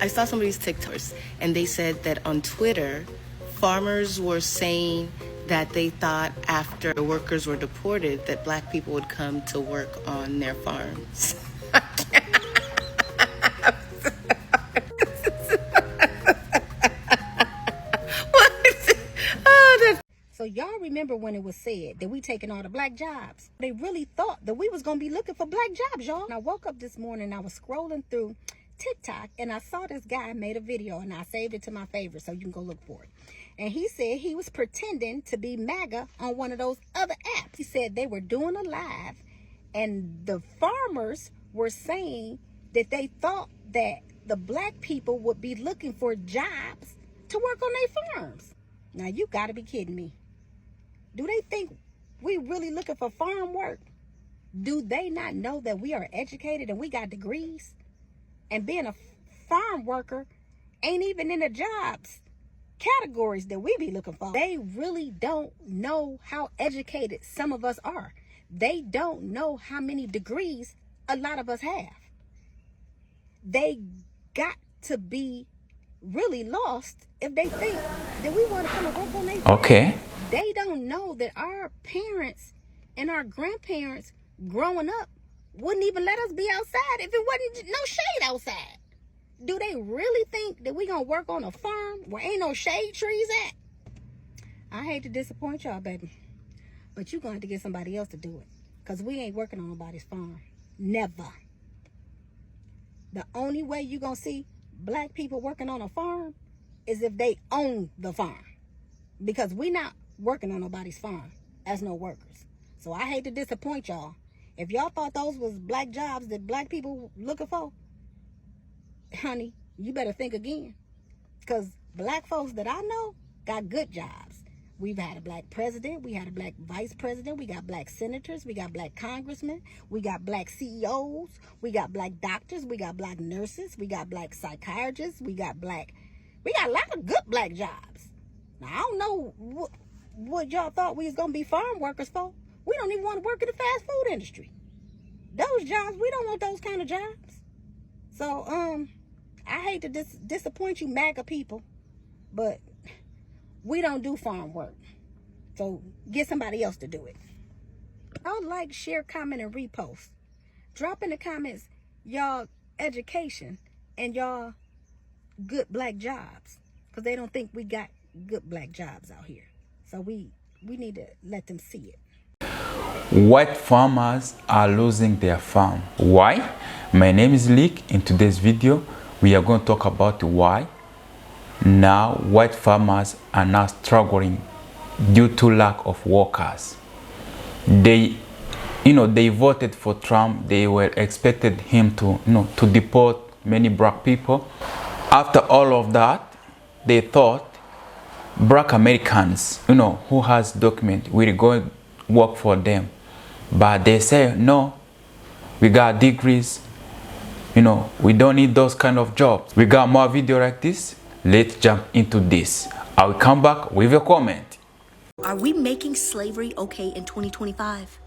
I saw somebody's TikToks, and they said that on Twitter, farmers were saying that they thought after workers were deported that black people would come to work on their farms. So y'all remember when it was said that we taking all the black jobs? They really thought that we was going to be looking for black jobs, y'all. And I woke up this morning, I was scrolling through TikTok, and I saw this guy made a video, and I saved it to my favorite, so you can go look for it. And he said he was pretending to be MAGA on one of those other apps. He said they were doing a live, and the farmers were saying that they thought that the black people would be looking for jobs to work on their farms. Now, you got to be kidding me. Do they think we really looking for farm work? Do they not know that we are educated and we got degrees? And being a farm worker ain't even in the jobs categories that we be looking for. They really don't know how educated some of us are. They don't know how many degrees a lot of us have. They got to be really lost if they think that we want to come and work on their farm. Okay. They don't know that our parents and our grandparents growing up wouldn't even let us be outside if it wasn't no shade outside. Do they really think that we gonna work on a farm where ain't no shade trees at? I hate to disappoint y'all, baby, but you're going to have to get somebody else to do it, because we ain't working on nobody's farm. Never. The only way you gonna see black people working on a farm is if they own the farm, because we not working on nobody's farm as no workers. So I hate to disappoint y'all. If y'all thought those was black jobs that black people looking for, honey, you better think again, because black folks that I know got good jobs. We've had a black president, we had a black vice president, we got black senators, we got black congressmen, we got black CEOs, we got black doctors, we got black nurses, we got black psychiatrists, we got a lot of good black jobs. Now, I don't know what y'all thought we was gonna be farm workers for. We don't even want to work in the fast food industry. Those jobs, we don't want those kind of jobs. So, I hate to disappoint you MAGA people, but we don't do farm work. So get somebody else to do it. I would like, share, comment, and repost. Drop in the comments y'all education and y'all good black jobs, because they don't think we got good black jobs out here. So we need to let them see it. White farmers are losing their farm. Why? My name is Leek. In today's video, we are going to talk about why now white farmers are now struggling due to lack of workers. They voted for Trump. They were expected him to deport many black people. After all of that, they thought black Americans, who has document, will go work for them. But they say, no, we got degrees, we don't need those kind of jobs. We got more video like this. Let's jump into this. I will come back with a comment. Are we making slavery okay in 2025?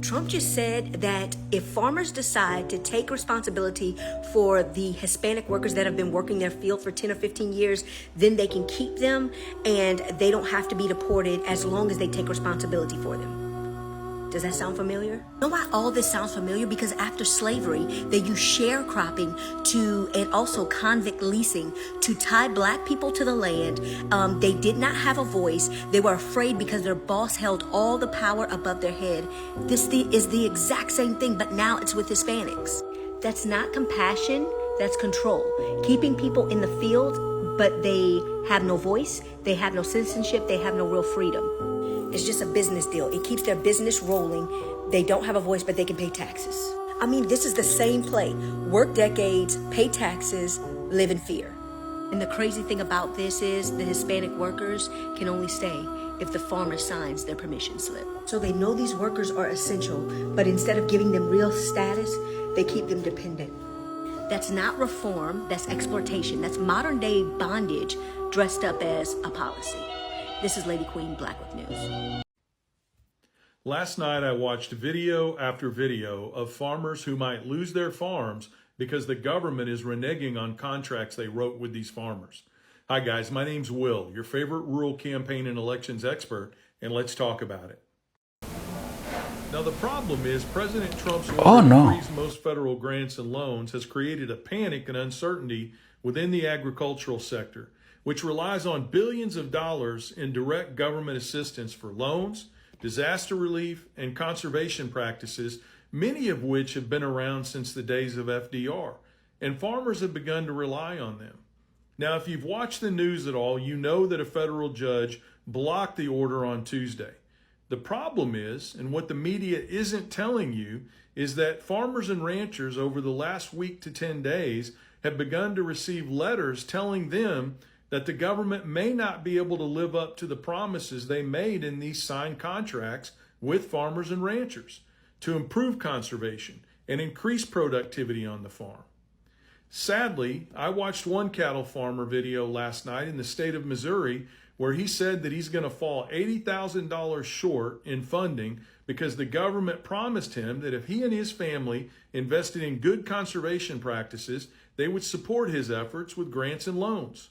Trump just said that if farmers decide to take responsibility for the Hispanic workers that have been working their field for 10 or 15 years, then they can keep them and they don't have to be deported as long as they take responsibility for them. Does that sound familiar? You know why all this sounds familiar? Because after slavery, they used sharecropping and also convict leasing to tie black people to the land. They did not have a voice. They were afraid because their boss held all the power above their head. This is the exact same thing, but now it's with Hispanics. That's not compassion, that's control. Keeping people in the field, but they have no voice, they have no citizenship, they have no real freedom. It's just a business deal. It keeps their business rolling. They don't have a voice, but they can pay taxes. I mean, this is the same play. Work decades, pay taxes, live in fear. And the crazy thing about this is the Hispanic workers can only stay if the farmer signs their permission slip. So they know these workers are essential, but instead of giving them real status, they keep them dependent. That's not reform, that's exploitation. That's modern day bondage dressed up as a policy. This is Lady Queen, Black with News. Last night I watched video after video of farmers who might lose their farms because the government is reneging on contracts they wrote with these farmers. Hi guys, my name's Will, your favorite rural campaign and elections expert, and let's talk about it. Now the problem is President Trump's order to freeze most federal grants and loans has created a panic and uncertainty within the agricultural sector, which relies on billions of dollars in direct government assistance for loans, disaster relief, and conservation practices, many of which have been around since the days of FDR, and farmers have begun to rely on them. Now, if you've watched the news at all, you know that a federal judge blocked the order on Tuesday. The problem is, and what the media isn't telling you, is that farmers and ranchers over the last week to 10 days have begun to receive letters telling them that the government may not be able to live up to the promises they made in these signed contracts with farmers and ranchers to improve conservation and increase productivity on the farm. Sadly, I watched one cattle farmer video last night in the state of Missouri where he said that he's going to fall $80,000 short in funding because the government promised him that if he and his family invested in good conservation practices, they would support his efforts with grants and loans.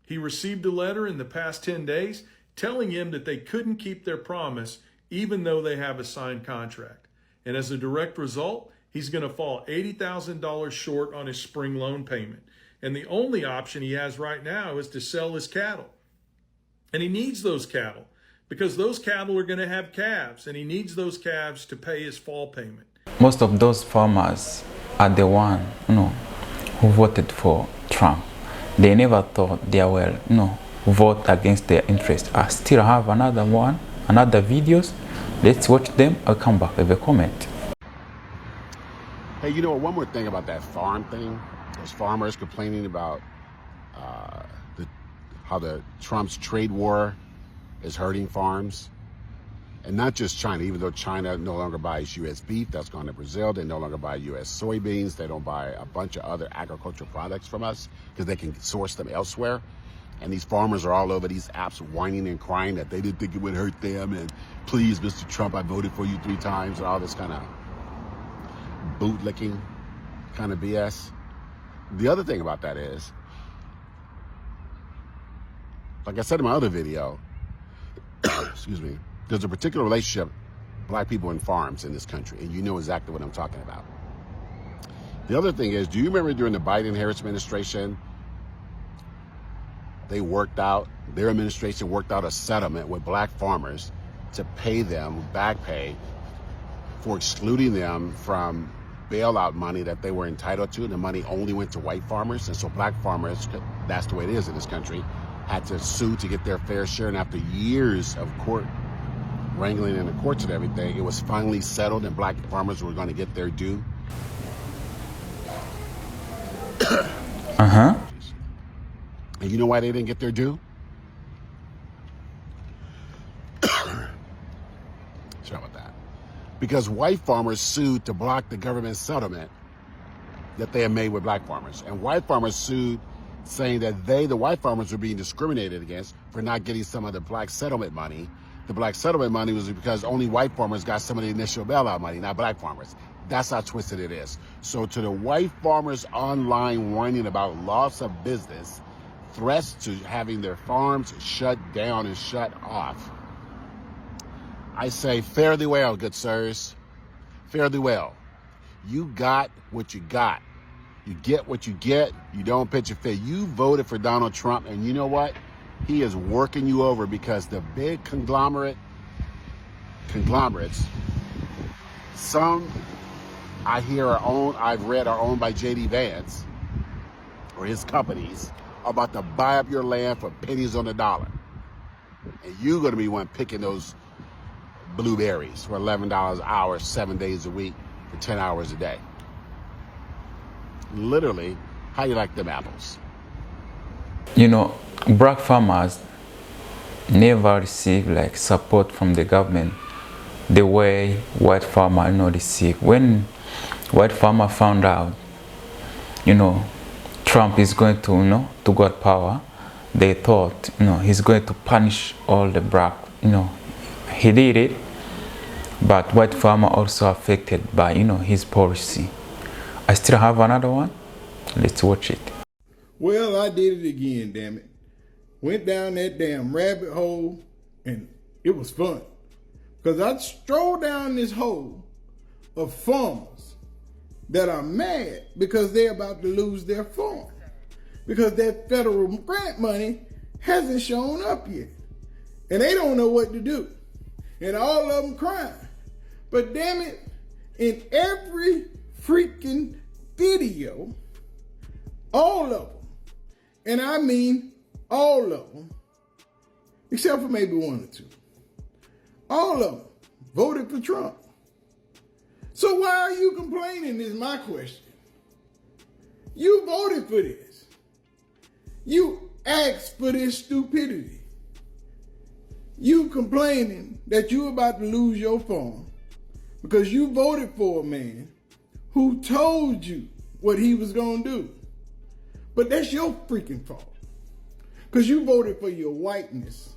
He received a letter in the past 10 days telling him that they couldn't keep their promise even though they have a signed contract. And as a direct result, he's going to fall $80,000 short on his spring loan payment. And the only option he has right now is to sell his cattle. And he needs those cattle because those cattle are going to have calves, and he needs those calves to pay his fall payment. Most of those farmers are the one, who voted for Trump. They never thought they will, vote against their interest. I still have another videos. Let's watch them. I'll come back with a comment. Hey, one more thing about that farm thing. Those farmers complaining about how the Trump's trade war is hurting farms. And not just China, even though China no longer buys U.S. beef, that's gone to Brazil. They no longer buy U.S. soybeans. They don't buy a bunch of other agricultural products from us because they can source them elsewhere. And these farmers are all over these apps whining and crying that they didn't think it would hurt them. And please, Mr. Trump, I voted for you 3 times, and all this kind of bootlicking kind of BS. The other thing about that is, like I said in my other video, excuse me, there's a particular relationship black people and farms in this country, and you know exactly what I'm talking about. The other thing is, do you remember during the Biden-Harris administration, their administration worked out a settlement with black farmers to pay them back pay for excluding them from bailout money that they were entitled to. The money only went to white farmers, and so black farmers, that's the way it is in this country, had to sue to get their fair share. And after years of court wrangling in the courts and everything, it was finally settled and black farmers were going to get their due. And you know why they didn't get their due? Sorry about that. Because white farmers sued to block the government settlement that they had made with black farmers. And white farmers sued saying that the white farmers, were being discriminated against for not getting some of the black settlement money. The black settlement money was because only white farmers got some of the initial bailout money, not black farmers. That's how twisted it is. So to the white farmers online whining about loss of business, threats to having their farms shut down and shut off, I say, fare thee well, good sirs. Fare thee well. You got what you got. You get what you get. You don't pitch a fit. You voted for Donald Trump, and you know what? He is working you over because the big conglomerates, some I hear I've read are owned by J.D. Vance or his companies, are about to buy up your land for pennies on the dollar. And you're going to be one picking those blueberries for $11 an hour, 7 days a week, for 10 hours a day. Literally, how you like them apples? Black farmers never receive support from the government the way white farmer receive. When white farmer found out, Trump is going to got power, they thought, he's going to punish all the black, he did it, but white farmer also affected by, his policy. I still have another one. Let's watch it. Well, I did it again, damn it. Went down that damn rabbit hole, and it was fun. Because I strolled down this hole of farmers that are mad because they're about to lose their farm. Because that federal grant money hasn't shown up yet. And they don't know what to do. And all of them crying. But damn it, in every freaking video, all of them, and I mean all of them, except for maybe one or two, all of them voted for Trump. So why are you complaining is my question. You voted for this. You asked for this stupidity. You complaining that you about to lose your farm because you voted for a man who told you what he was going to do. But that's your freaking fault. Because you voted for your whiteness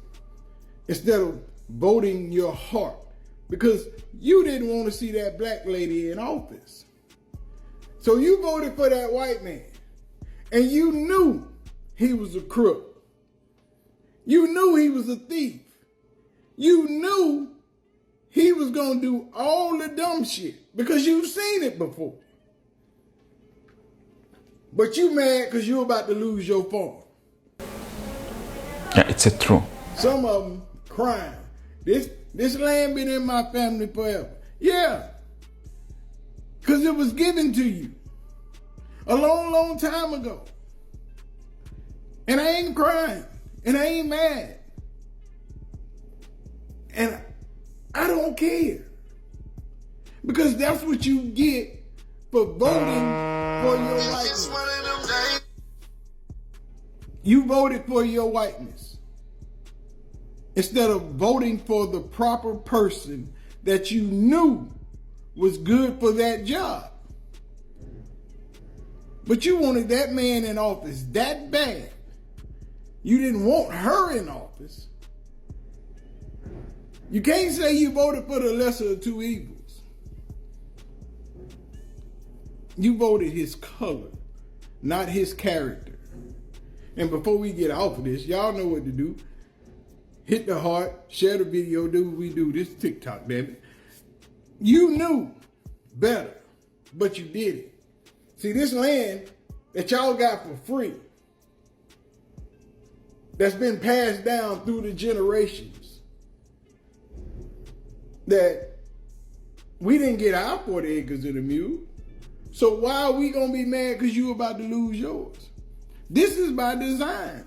instead of voting your heart. Because you didn't want to see that black lady in office. So you voted for that white man. And you knew he was a crook. You knew he was a thief. You knew he was going to do all the dumb shit because you've seen it before. But you mad because you're about to lose your farm. Yeah, it's a true. Some of them crying. This land been in my family forever. Yeah. Because it was given to you a long, long time ago. And I ain't crying. And I ain't mad. And I don't care. Because that's what you get for voting for your whiteness. You voted for your whiteness instead of voting for the proper person that you knew was good for that job. But you wanted that man in office that bad. You didn't want her in office. You can't say you voted for the lesser of two evils. You voted his color, not his character. And before we get off of this, y'all know what to do. Hit the heart, share the video, do what we do. This TikTok, damn it. You knew better, but you did it. See, this land that y'all got for free, that's been passed down through the generations, that we didn't get our 40 acres of the mule. So why are we going to be mad because you about to lose yours? This is by design.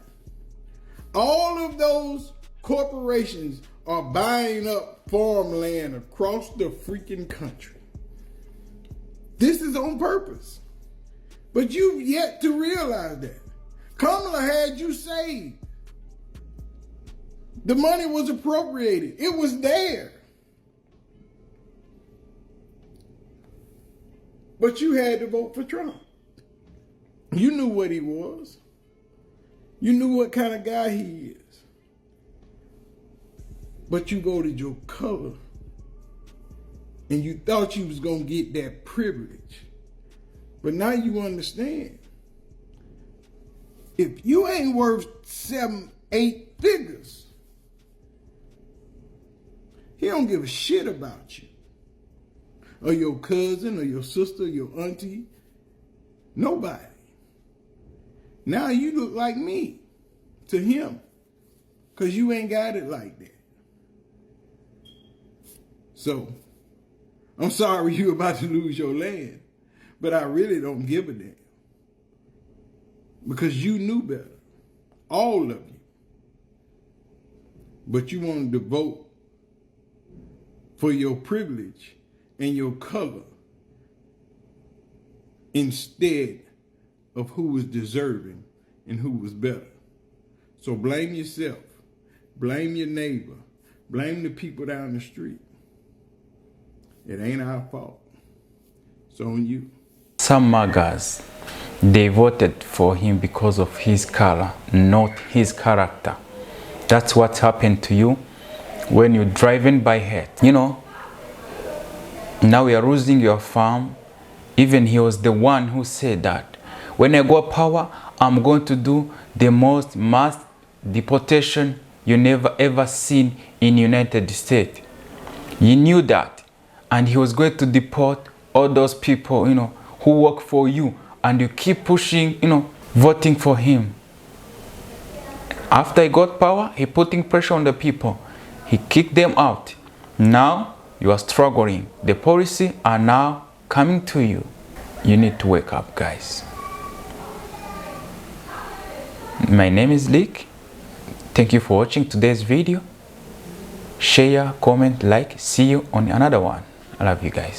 All of those corporations are buying up farmland across the freaking country. This is on purpose. But you've yet to realize that. Kamala had you saved. The money was appropriated. It was there. But you had to vote for Trump. You knew what he was. You knew what kind of guy he is. But you voted your color. And you thought you was going to get that privilege. But now you understand. If you ain't worth 7, 8 figures, he don't give a shit about you. Or your cousin, or your sister, or your auntie. Nobody. Now you look like me to him. Because you ain't got it like that. So, I'm sorry you about to lose your land. But I really don't give a damn. Because you knew better. All of you. But you wanted to vote for your privilege and your color instead of who was deserving and who was better. So blame yourself. Blame your neighbor. Blame the people down the street. It ain't our fault. It's on you. Some MAGAs, they voted for him because of his color, not his character. That's what happened to you when you're driving by hate. You know, now you are losing your farm Even he was the one who said that when I got power, I'm going to do the most mass deportation you never ever seen in United States. He knew that, and he was going to deport all those people, you know, who work for you, and you keep pushing, you know, voting for him. After he got power, he putting pressure on the people. He kicked them out. Now you are struggling. The policy are now coming to you. You need to wake up, guys. My name is Leek. Thank you for watching today's video. Share, comment, like. See you on another one. I love you guys.